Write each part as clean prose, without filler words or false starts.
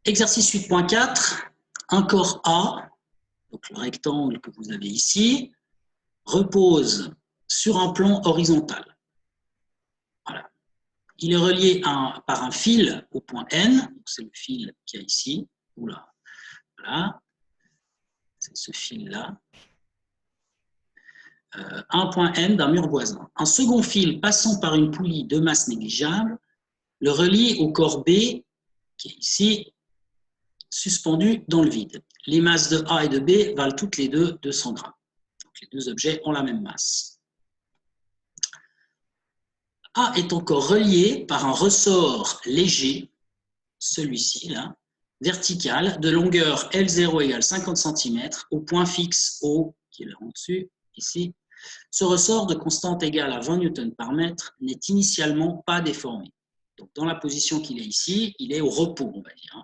Exercice 8.4, un corps A, donc le rectangle que vous avez ici, repose sur un plan horizontal. Voilà. Il est relié par un fil au point N, c'est le fil qu'il y a ici. Oula. Voilà, c'est ce fil-là. Un point N d'un mur voisin. Un second fil passant par une poulie de masse négligeable le relie au corps B, qui est ici, suspendu dans le vide. Les masses de A et de B valent toutes les deux 200 grammes. Donc les deux objets ont la même masse. A est encore relié par un ressort léger, celui-ci là, vertical, de longueur L0 égale 50 cm, au point fixe O, qui est là en dessus, ici. Ce ressort de constante égale à 20 Newton par mètre n'est initialement pas déformé. Donc dans la position qu'il est ici, il est au repos, on va dire.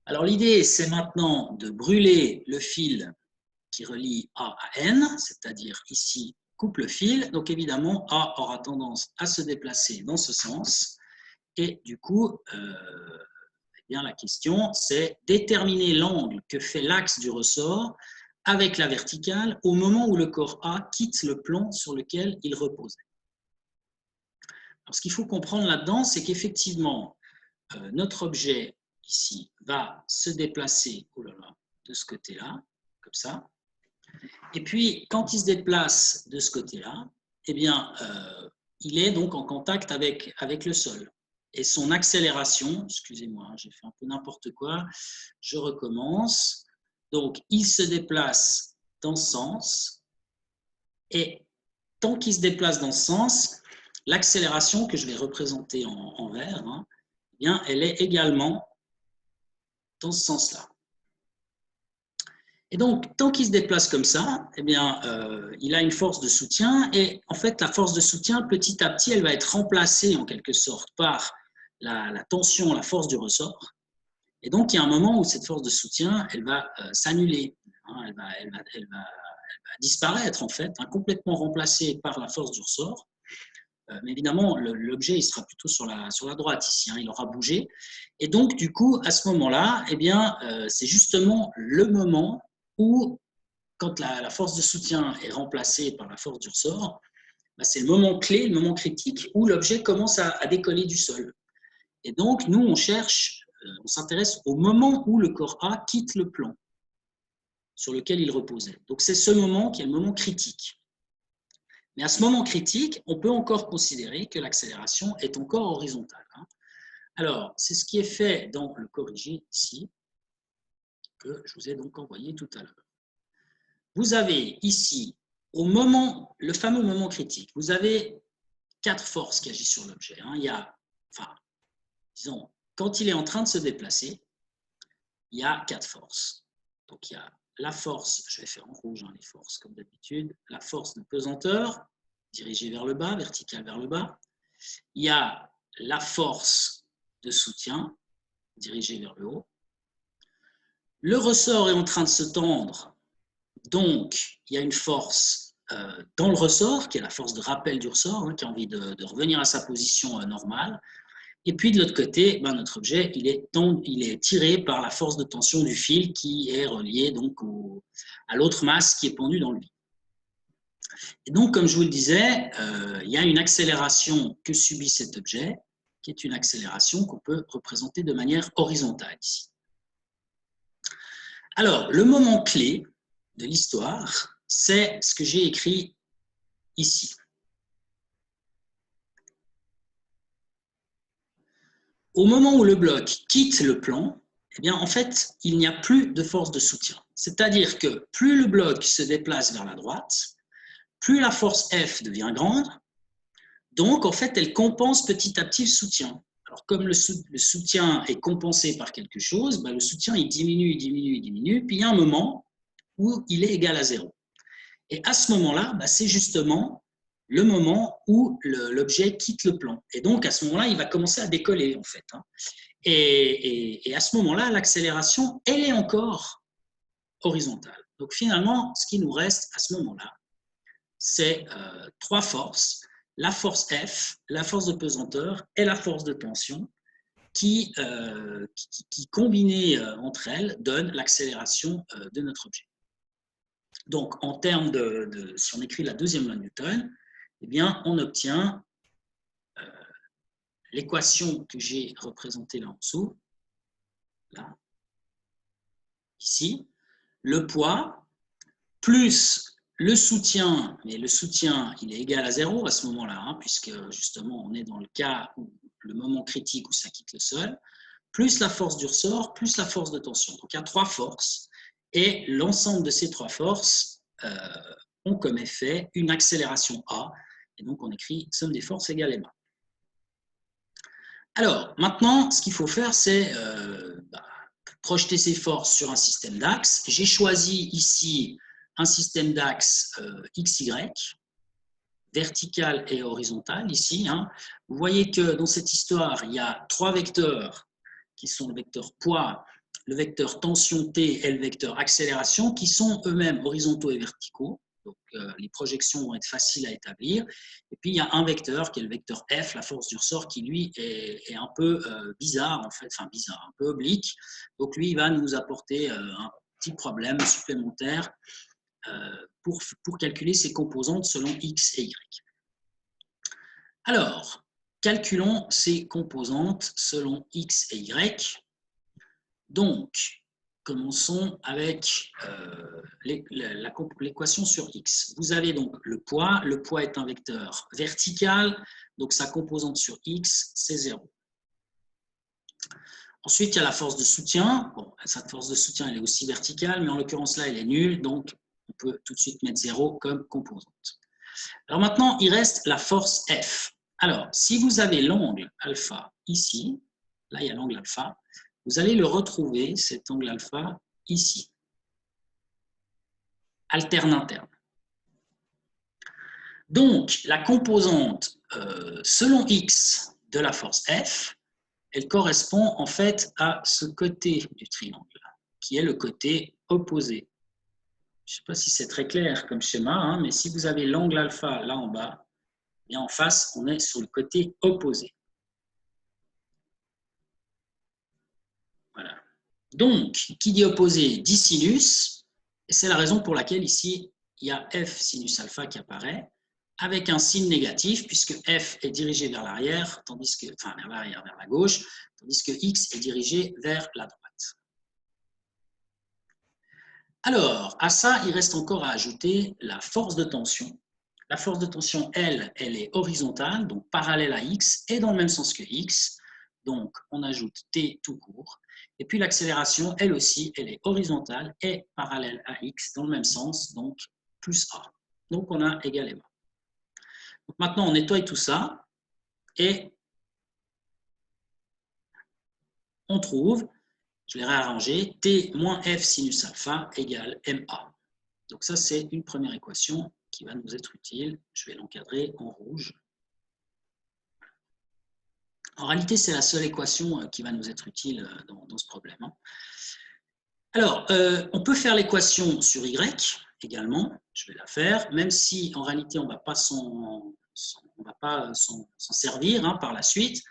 Alors l'idée, c'est maintenant de brûler le fil qui relie A à N, c'est-à-dire ici, coupe le fil. Donc évidemment, A aura tendance à se déplacer dans ce sens. Et du coup, eh bien, la question, c'est déterminer l'angle que fait l'axe du ressort avec la verticale au moment où le corps A quitte le plan sur lequel il reposait. Alors, ce qu'il faut comprendre là-dedans, c'est qu'effectivement, notre objet ici va se déplacer de ce côté-là, comme ça. Et puis, quand il se déplace de ce côté-là, eh bien, il est donc en contact avec le sol. Et son accélération, excusez-moi, j'ai fait un peu n'importe quoi, je recommence. Donc, il se déplace dans ce sens. Et tant qu'il se déplace dans ce sens, l'accélération que je vais représenter en vert, eh bien, elle est également dans ce sens-là. Et donc, tant qu'il se déplace comme ça, eh bien, il a une force de soutien. Et en fait, la force de soutien, petit à petit, elle va être remplacée en quelque sorte par la tension, la force du ressort. Et donc, il y a un moment où cette force de soutien, elle va s'annuler. Elle va disparaître, en fait, complètement remplacée par la force du ressort. Mais évidemment, l'objet, il sera plutôt sur la droite ici, il aura bougé. Et donc, du coup, à ce moment-là, eh bien, c'est justement le moment où, quand la force de soutien est remplacée par la force du ressort, c'est le moment clé, le moment critique où l'objet commence à décoller du sol. Et donc, nous, on cherche, on s'intéresse au moment où le corps A quitte le plan sur lequel il reposait. Donc, c'est ce moment qui est le moment critique. Mais à ce moment critique, on peut encore considérer que l'accélération est encore horizontale. Alors, c'est ce qui est fait dans le corrigé ici, que je vous ai donc envoyé tout à l'heure. Vous avez ici, le fameux moment critique, vous avez 4 forces qui agissent sur l'objet. Il y a, disons, quand il est en train de se déplacer, il y a 4 forces. Donc, il y a la force, je vais faire en rouge les forces comme d'habitude, la force de pesanteur, dirigée vers le bas, verticale vers le bas. Il y a la force de soutien, dirigée vers le haut. Le ressort est en train de se tendre, donc il y a une force dans le ressort, qui est la force de rappel du ressort, qui a envie de revenir à sa position normale. Et puis de l'autre côté, notre objet, il est tiré par la force de tension du fil qui est relié donc à l'autre masse qui est pendue dans le vide. Et donc, comme je vous le disais, il y a une accélération que subit cet objet, qui est une accélération qu'on peut représenter de manière horizontale ici. Alors, le moment clé de l'histoire, c'est ce que j'ai écrit ici. Au moment où le bloc quitte le plan, eh bien, en fait, il n'y a plus de force de soutien. C'est-à-dire que plus le bloc se déplace vers la droite, plus la force F devient grande. Donc, en fait, elle compense petit à petit le soutien. Alors, comme le soutien est compensé par quelque chose, le soutien, il diminue, il diminue, il diminue. Puis, il y a un moment où il est égal à 0. Et à ce moment-là, c'est justement le moment où l'objet quitte le plan. Et donc, à ce moment-là, il va commencer à décoller, en fait. Et à ce moment-là, l'accélération, elle est encore horizontale. Donc, finalement, ce qui nous reste à ce moment-là, c'est 3 forces. La force F, la force de pesanteur et la force de tension. qui combinées entre elles, donnent l'accélération de notre objet. Donc, en termes si on écrit la deuxième loi de Newton, eh bien, on obtient l'équation que j'ai représentée là en dessous, là, ici, le poids plus le soutien, mais le soutien, il est égal à 0 à ce moment-là, hein, puisque justement, on est dans le cas où le moment critique où ça quitte le sol, plus la force du ressort, plus la force de tension. Donc, il y a 3 forces, et l'ensemble de ces 3 forces ont comme effet une accélération A, et donc on écrit somme des forces égale ma. Alors, maintenant, ce qu'il faut faire, c'est projeter ces forces sur un système d'axes. J'ai choisi ici un système d'axes XY, vertical et horizontal, ici. Hein. Vous voyez que dans cette histoire, il y a 3 vecteurs qui sont le vecteur poids, le vecteur tension T et le vecteur accélération, qui sont eux-mêmes horizontaux et verticaux. Donc, les projections vont être faciles à établir. Et puis, il y a un vecteur qui est le vecteur F, la force du ressort, qui, lui, est un peu bizarre, en fait. Enfin, bizarre, un peu oblique. Donc, lui, il va nous apporter un petit problème supplémentaire pour calculer ces composantes selon X et Y. Alors, calculons ces composantes selon X et Y. Donc, commençons avec l'équation sur X. Vous avez donc le poids. Le poids est un vecteur vertical, donc sa composante sur X, c'est 0. Ensuite, il y a la force de soutien. Bon, cette force de soutien, elle est aussi verticale, mais en l'occurrence là, elle est nulle, donc on peut tout de suite mettre 0 comme composante. Alors maintenant, il reste la force F. Alors, si vous avez l'angle alpha ici, là il y a l'angle alpha, vous allez le retrouver, cet angle alpha, ici. Alterne interne. Donc, la composante selon X de la force F, elle correspond en fait à ce côté du triangle, qui est le côté opposé. Je ne sais pas si c'est très clair comme schéma, hein, mais si vous avez l'angle alpha là en bas, et en face, on est sur le côté opposé. Voilà. Donc, qui dit opposé dit sinus, et c'est la raison pour laquelle ici, il y a F sinus alpha qui apparaît, avec un signe négatif, puisque F est dirigé vers l'arrière, enfin vers l'arrière, vers la gauche, tandis que X est dirigé vers la droite. Alors, à ça, il reste encore à ajouter la force de tension. La force de tension, elle est horizontale, donc parallèle à X, et dans le même sens que X. Donc, on ajoute T tout court. Et puis l'accélération, elle aussi, elle est horizontale et parallèle à X, dans le même sens, donc plus A. Donc, on a égal et A. Donc, maintenant, on nettoie tout ça et on trouve, je vais réarranger, T moins F sinus alpha égale MA. Donc, ça, c'est une première équation qui va nous être utile. Je vais l'encadrer en rouge. En réalité, c'est la seule équation qui va nous être utile dans ce problème. Alors, on peut faire l'équation sur Y également. Je vais la faire, même si en réalité, on ne va pas s'en servir par la suite.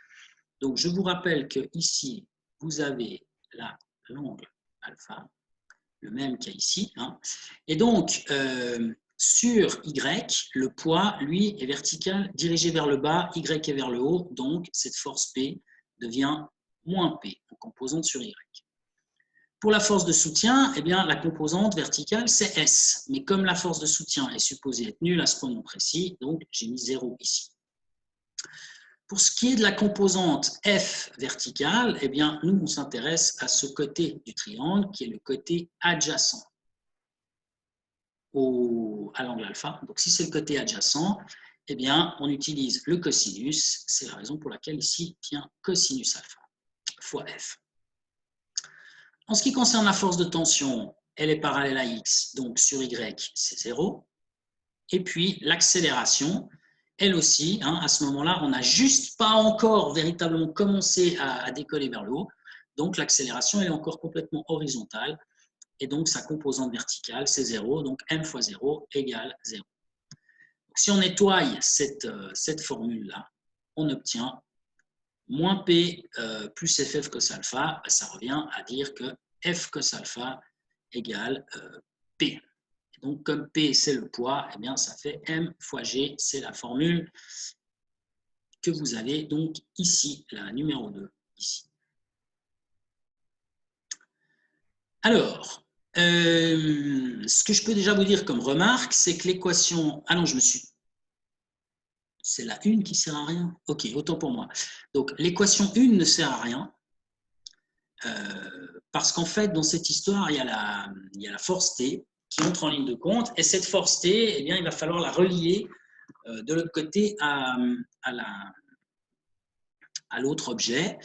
Donc, je vous rappelle que ici, vous avez l'angle alpha, le même qu'il y a ici. Et donc, sur Y, le poids, lui, est vertical, dirigé vers le bas, Y est vers le haut, donc cette force P devient moins P, en composante sur Y. Pour la force de soutien, eh bien, la composante verticale, c'est S. Mais comme la force de soutien est supposée être nulle à ce moment précis, donc j'ai mis 0 ici. Pour ce qui est de la composante F verticale, eh bien, nous, on s'intéresse à ce côté du triangle qui est le côté adjacent à l'angle alpha. Donc, si c'est le côté adjacent, eh bien, on utilise le cosinus. C'est la raison pour laquelle ici tient cosinus alpha fois F. En ce qui concerne la force de tension, elle est parallèle à X, donc sur Y, c'est 0. Et puis, l'accélération, elle aussi, à ce moment-là, on n'a juste pas encore véritablement commencé à décoller vers le haut. Donc, l'accélération, elle est encore complètement horizontale. Et donc, sa composante verticale, c'est 0. Donc, m fois 0 égale 0. Donc, si on nettoie cette formule-là, on obtient moins P plus FF cos alpha, ça revient à dire que F cos alpha égale P. Et donc, comme P, c'est le poids, eh bien, ça fait M fois G, c'est la formule que vous avez donc ici, la numéro 2, ici. Alors, ce que je peux déjà vous dire comme remarque, c'est que l'équation... Ah non, je me suis... C'est la 1 qui ne sert à rien. Ok, autant pour moi. Donc, l'équation 1 ne sert à rien. Parce qu'en fait, dans cette histoire, il y a la force T qui entre en ligne de compte. Et cette force T, eh bien, il va falloir la relier de l'autre côté à l'autre objet.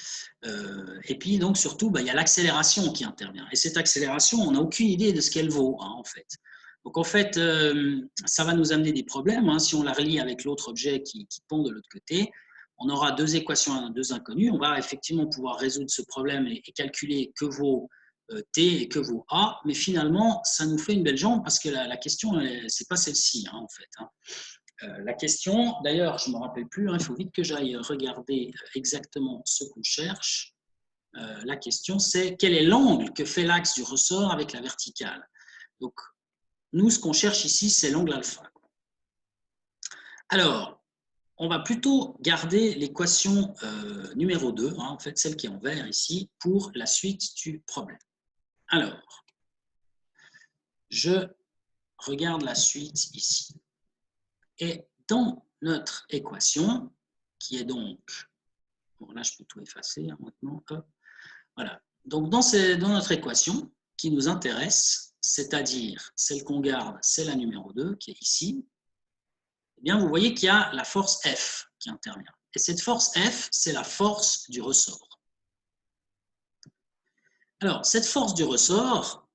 Et puis, donc, surtout, il y a l'accélération qui intervient. Et cette accélération, on n'a aucune idée de ce qu'elle vaut, en fait. Donc, en fait, ça va nous amener des problèmes. Si on la relie avec l'autre objet qui pond de l'autre côté, on aura deux équations, deux inconnues. On va effectivement pouvoir résoudre ce problème et calculer que vaut T et que vaut A. Mais finalement, ça nous fait une belle jambe parce que la question, ce n'est pas celle-ci, en fait. La question, d'ailleurs, je ne me rappelle plus, il faut vite que j'aille regarder exactement ce qu'on cherche. La question, c'est quel est l'angle que fait l'axe du ressort avec la verticale? Donc, nous, ce qu'on cherche ici, c'est l'angle alpha. Alors, on va plutôt garder l'équation numéro 2, en fait, celle qui est en vert ici, pour la suite du problème. Alors, je regarde la suite ici. Et dans notre équation, qui est donc... Bon, là, je peux tout effacer maintenant. Hop. Voilà. Donc, dans notre équation qui nous intéresse, c'est-à-dire celle qu'on garde, c'est la numéro 2 qui est ici, eh bien, vous voyez qu'il y a la force F qui intervient. Et cette force F, c'est la force du ressort. Alors, cette force du ressort,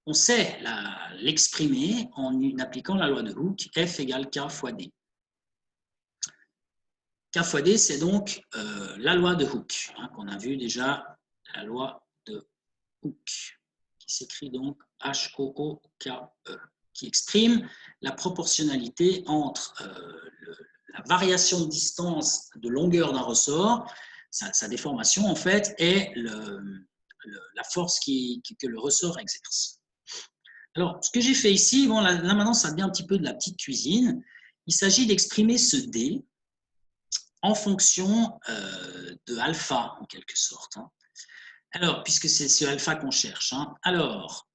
on sait l'exprimer en appliquant la loi de Hooke, F égale K fois D. K fois D, c'est donc la loi de Hooke, qu'on a vu déjà, la loi de Hooke, qui s'écrit donc H-O-O-K-E, qui exprime la proportionnalité entre la variation de distance de longueur d'un ressort, sa déformation en fait, et la force que le ressort exerce. Alors, ce que j'ai fait ici, bon, là maintenant ça devient un petit peu de la petite cuisine, il s'agit d'exprimer ce D en fonction de alpha en quelque sorte. Alors, puisque c'est ce alpha qu'on cherche. Alors,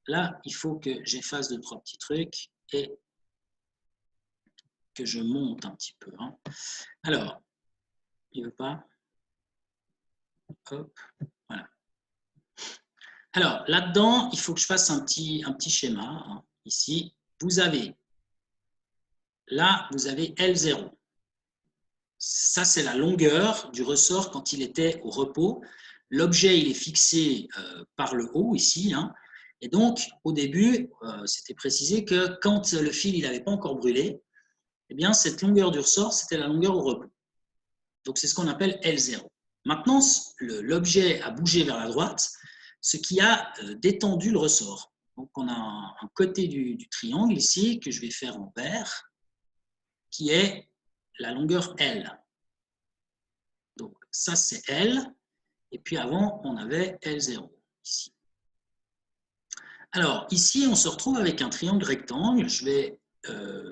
là, il faut que j'efface 2-3 petits trucs et que je monte un petit peu. Alors, il ne veut pas. Hop, voilà. Alors, là-dedans, il faut que je fasse un petit schéma. Ici, vous avez L0. Ça, c'est la longueur du ressort quand il était au repos. L'objet, il est fixé par le haut ici. Et donc, au début, c'était précisé que quand le fil n'avait pas encore brûlé, eh bien, cette longueur du ressort, c'était la longueur au repos. Donc, c'est ce qu'on appelle L0. Maintenant, l'objet a bougé vers la droite, ce qui a détendu le ressort. Donc, on a un côté du triangle ici, que je vais faire en vert, qui est la longueur L. Donc, ça, c'est L. Et puis, avant, on avait L0 ici. Alors, ici, on se retrouve avec un triangle rectangle. Je vais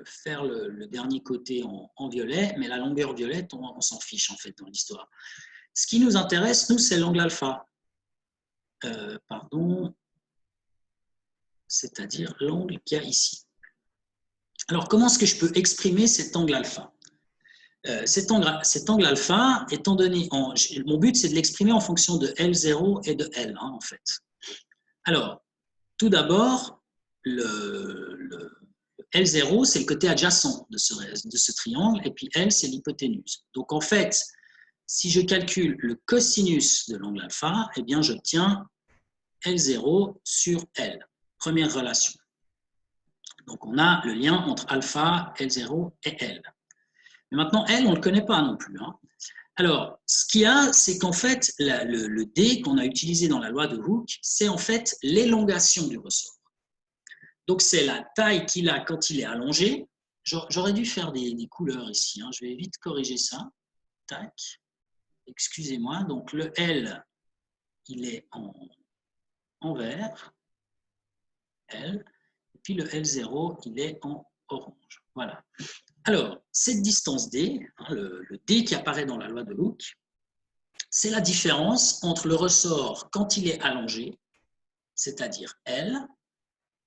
faire le dernier côté en violet, mais la longueur violette, on s'en fiche, en fait, dans l'histoire. Ce qui nous intéresse, nous, c'est l'angle alpha. Pardon. C'est-à-dire l'angle qu'il y a ici. Alors, comment est-ce que je peux exprimer cet angle alpha? Cet angle alpha, étant donné, mon but, c'est de l'exprimer en fonction de L0 et de L, en fait. Alors, tout d'abord, le L0, c'est le côté adjacent de ce triangle, et puis L, c'est l'hypoténuse. Donc, en fait, si je calcule le cosinus de l'angle alpha, eh bien, j'obtiens L0 sur L. Première relation. Donc, on a le lien entre alpha, L0 et L. Mais maintenant, L, on ne le connaît pas non plus. Alors, ce qu'il y a, c'est qu'en fait, le D qu'on a utilisé dans la loi de Hooke, c'est en fait l'élongation du ressort. Donc, c'est la taille qu'il a quand il est allongé. J'aurais dû faire des couleurs ici. Je vais vite corriger ça. Tac. excusez-moi, donc le L, il est en vert, L, et puis le L0, il est en orange. Voilà. Alors, cette distance D, hein, le D qui apparaît dans la loi de Hooke, c'est la différence entre le ressort quand il est allongé, c'est-à-dire L,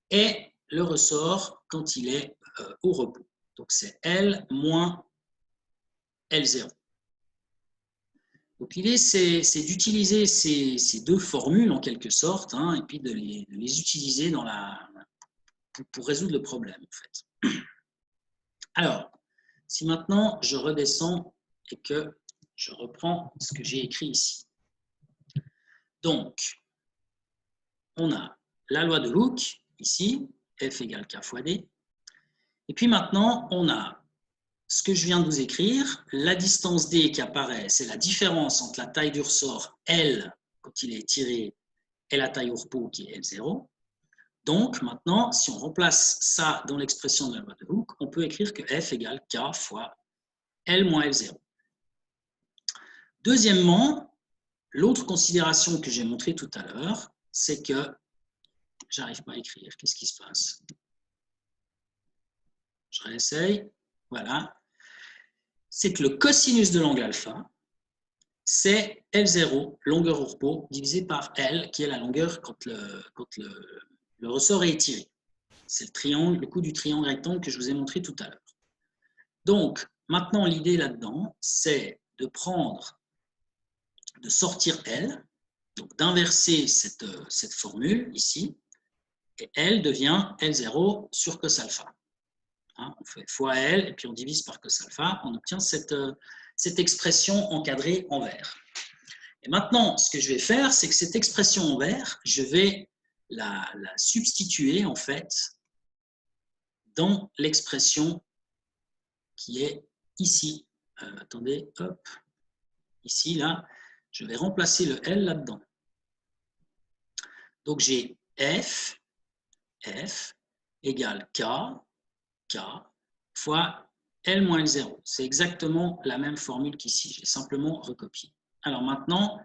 et le ressort quand il est au repos. Donc, c'est L moins L0. Donc, l'idée, c'est d'utiliser ces deux formules, en quelque sorte, hein, et puis de les utiliser pour résoudre le problème, en fait. Alors, si maintenant, je redescends et que je reprends ce que j'ai écrit ici. Donc, on a la loi de Hooke, ici, F égale K fois D. Et puis maintenant, on a ce que je viens de vous écrire, la distance D qui apparaît, c'est la différence entre la taille du ressort L, quand il est tiré, et la taille au repos, qui est L0. Donc, maintenant, si on remplace ça dans l'expression de la loi de Hooke, on peut écrire que F égale K fois L moins L0. Deuxièmement, l'autre considération que j'ai montrée tout à l'heure, c'est que j'arrive pas à écrire. Qu'est-ce qui se passe? Je réessaye. Voilà. C'est que le cosinus de l'angle alpha, c'est L0, longueur au repos, divisé par L, qui est la longueur quand le ressort est étiré. C'est le triangle, le coup du triangle rectangle que je vous ai montré tout à l'heure. Donc, maintenant, l'idée là-dedans, c'est de sortir L, donc d'inverser cette formule ici, et L devient L0 sur cos alpha. Hein, on fait fois L, et puis on divise par cos alpha, on obtient cette expression encadrée en vert. Et maintenant, ce que je vais faire, c'est que cette expression en vert, je vais la substituer, en fait, dans l'expression qui est ici. Attendez, hop, ici, là, je vais remplacer le L là-dedans. Donc, j'ai F égale K fois L moins L0. C'est exactement la même formule qu'ici. J'ai simplement recopié. Alors maintenant,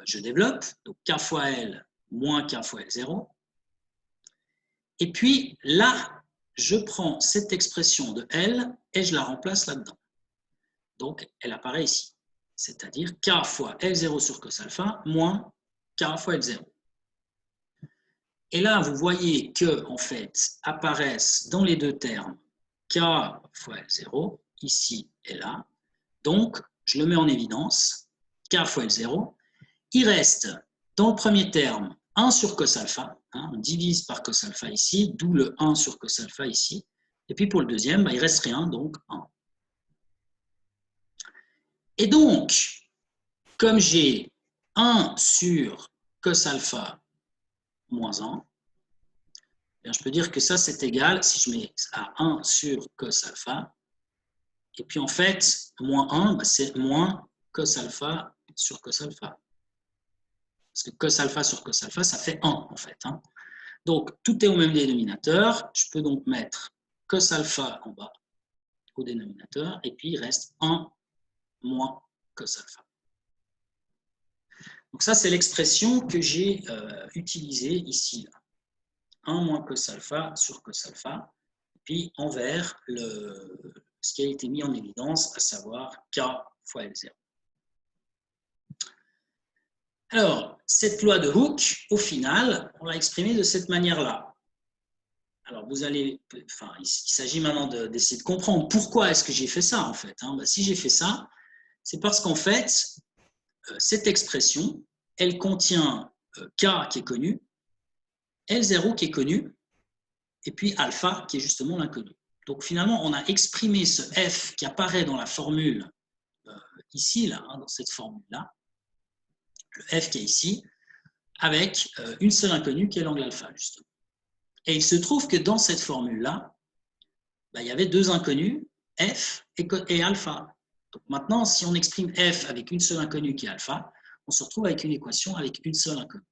je développe. Donc, K fois L moins K fois L0. Et puis, là, je prends cette expression de L et je la remplace là-dedans. Donc, elle apparaît ici. C'est-à-dire K fois L0 sur cos alpha moins K fois L0. Et là, vous voyez que, en fait, apparaissent dans les deux termes K fois L0, ici et là. Donc, je le mets en évidence, K fois L0. Il reste, dans le premier terme, 1 sur cos alpha. Hein, on divise par cos alpha ici, d'où le 1 sur cos alpha ici. Et puis pour le deuxième, il ne reste rien, donc 1. Et donc, comme j'ai 1 sur cos alpha moins 1, bien, je peux dire que ça, c'est égal, si je mets à 1 sur cos alpha, et puis en fait, moins 1, c'est moins cos alpha sur cos alpha. Parce que cos alpha sur cos alpha, ça fait 1 en fait. Hein. Donc, tout est au même dénominateur. Je peux donc mettre cos alpha en bas au dénominateur, et puis il reste 1 moins cos alpha. Donc ça, c'est l'expression que j'ai utilisée ici. Là. 1 moins cos alpha sur cos alpha, et puis en vert, ce qui a été mis en évidence, à savoir K fois L0. Alors, cette loi de Hooke, au final, on l'a exprimée de cette manière-là. Alors, il s'agit maintenant d'essayer de comprendre pourquoi est-ce que j'ai fait ça, en fait. Hein. Si j'ai fait ça, c'est parce qu'en fait, cette expression, elle contient K qui est connu, L0 qui est connu, et puis alpha qui est justement l'inconnu. Donc, finalement, on a exprimé ce F qui apparaît dans la formule ici, là, hein, dans cette formule-là, le F qui est ici, avec une seule inconnue qui est l'angle alpha, justement. Et il se trouve que dans cette formule-là, il y avait deux inconnus, F et alpha. Donc maintenant, si on exprime F avec une seule inconnue qui est alpha, on se retrouve avec une équation avec une seule inconnue.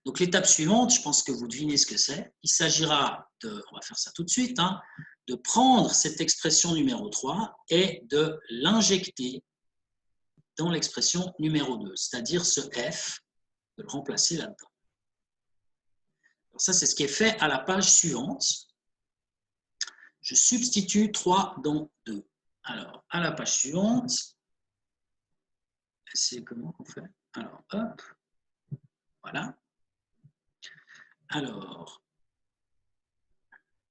Donc l'étape suivante, je pense que vous devinez ce que c'est. Il s'agira on va faire ça tout de suite, hein, de prendre cette expression numéro 3 et de l'injecter dans l'expression numéro 2, c'est-à-dire ce f, de le remplacer là-dedans. Ça, c'est ce qui est fait à la page suivante. Je substitue 3 dans 2. Alors, à la page suivante, c'est comment on fait? Alors, hop, voilà. Alors,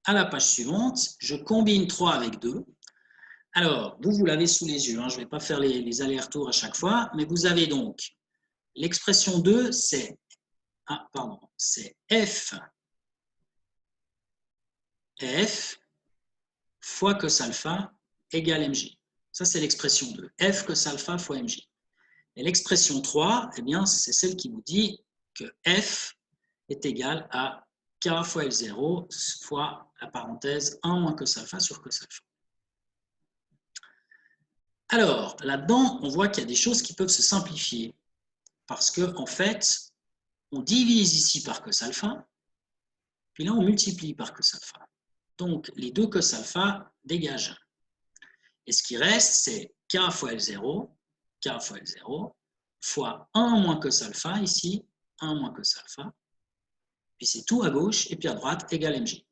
à la page suivante, je combine 3 avec 2. Alors, vous l'avez sous les yeux, hein, je ne vais pas faire les allers-retours à chaque fois, mais vous avez donc l'expression 2, c'est f fois cos alpha égale mg. Ça, c'est l'expression 2, f cos alpha fois mg. Et l'expression 3, eh bien, c'est celle qui vous dit que f est égal à k fois L0 fois la parenthèse 1 moins cos alpha sur cos alpha. Alors, là-dedans, on voit qu'il y a des choses qui peuvent se simplifier parce qu'en fait, on divise ici par cos alpha, puis là, on multiplie par cos alpha. Donc, les deux cos alpha dégagent. Et ce qui reste, c'est k fois L0 fois 1 moins cos alpha, ici, 1 moins cos alpha, puis c'est tout à gauche, et puis à droite, égale mg.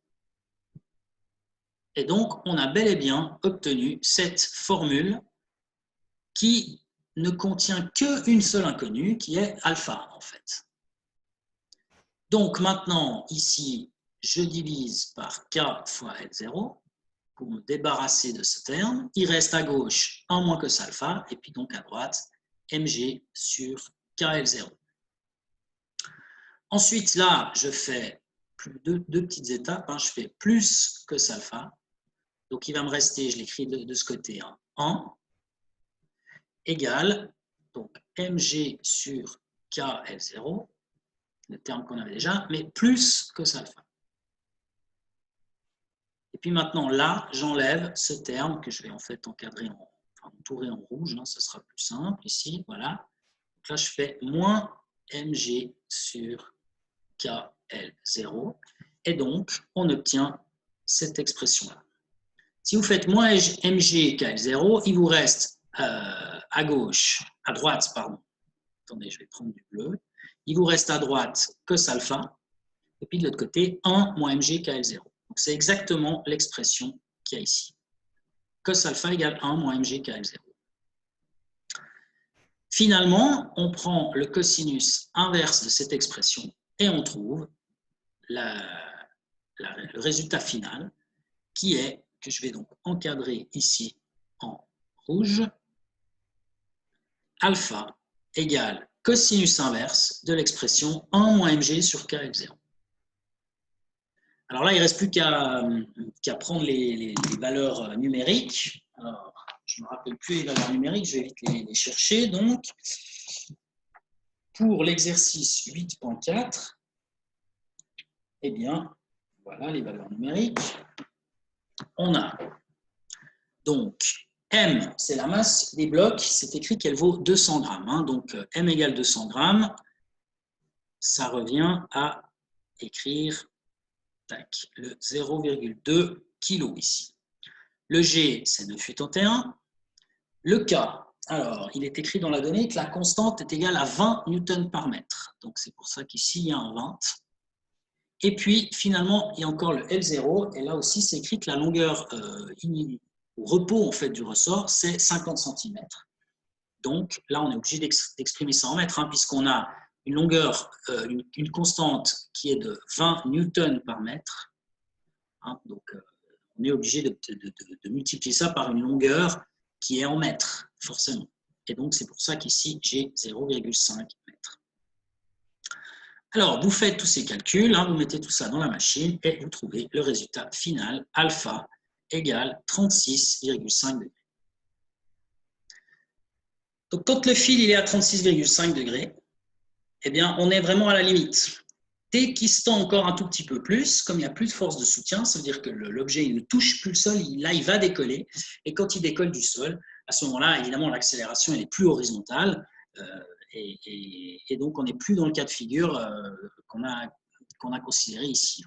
Et donc, on a bel et bien obtenu cette formule qui ne contient qu'une seule inconnue, qui est alpha, en fait. Donc, maintenant, ici, je divise par k fois L0 pour me débarrasser de ce terme. Il reste à gauche 1 moins cos alpha, et puis donc à droite, mg sur KL0. Ensuite, là, je fais deux petites étapes. Je fais plus cos alpha. Donc, il va me rester, je l'écris de ce côté, 1 égale donc mg sur KL0, le terme qu'on avait déjà, mais plus cos alpha. Et puis maintenant, là, j'enlève ce terme que je vais en fait encadrer, entourer en rouge, ce sera plus simple ici, voilà. Donc là, je fais moins mg sur KL0, et donc, on obtient cette expression-là. Si vous faites moins mg KL0, il vous reste à droite, attendez, je vais prendre du bleu, il vous reste à droite cos alpha, et puis de l'autre côté, 1 moins mg KL0. Donc, c'est exactement l'expression qu'il y a ici. Cos alpha égale 1 moins mg KL0. Finalement, on prend le cosinus inverse de cette expression et on trouve le résultat final qui est, que je vais donc encadrer ici en rouge, alpha égale cosinus inverse de l'expression 1 moins mg sur KL0. Alors là, il ne reste plus qu'à prendre les valeurs numériques. Alors, je ne me rappelle plus les valeurs numériques, je vais vite les chercher. Donc, pour l'exercice 8.4, eh bien, voilà les valeurs numériques. On a donc M, c'est la masse des blocs, c'est écrit qu'elle vaut 200 grammes. Donc, M égale 200 grammes, ça revient à écrire le 0,2 kg ici. Le G, c'est 9,81. Le K, alors, il est écrit dans la donnée que la constante est égale à 20 newtons par mètre. Donc, c'est pour ça qu'ici, il y a un 20. Et puis, finalement, il y a encore le L0. Et là aussi, c'est écrit que la longueur au repos en fait, du ressort, c'est 50 cm. Donc, là, on est obligé d'exprimer ça en mètres, puisqu'on a une longueur, une constante qui est de 20 newtons par mètre. Donc, on est obligé de multiplier ça par une longueur qui est en mètres, forcément. Et donc, c'est pour ça qu'ici, j'ai 0,5 mètres. Alors, vous faites tous ces calculs, vous mettez tout ça dans la machine et vous trouvez le résultat final, alpha égale 36,5 degrés. Donc, quand le fil il est à 36,5 degrés, eh bien, on est vraiment à la limite. Dès qu'il se tend encore un tout petit peu plus, comme il n'y a plus de force de soutien, ça veut dire que l'objet ne touche plus le sol, là, il va décoller. Et quand il décolle du sol, à ce moment-là, évidemment, l'accélération est plus horizontale. Et donc, on n'est plus dans le cas de figure qu'on a considéré ici.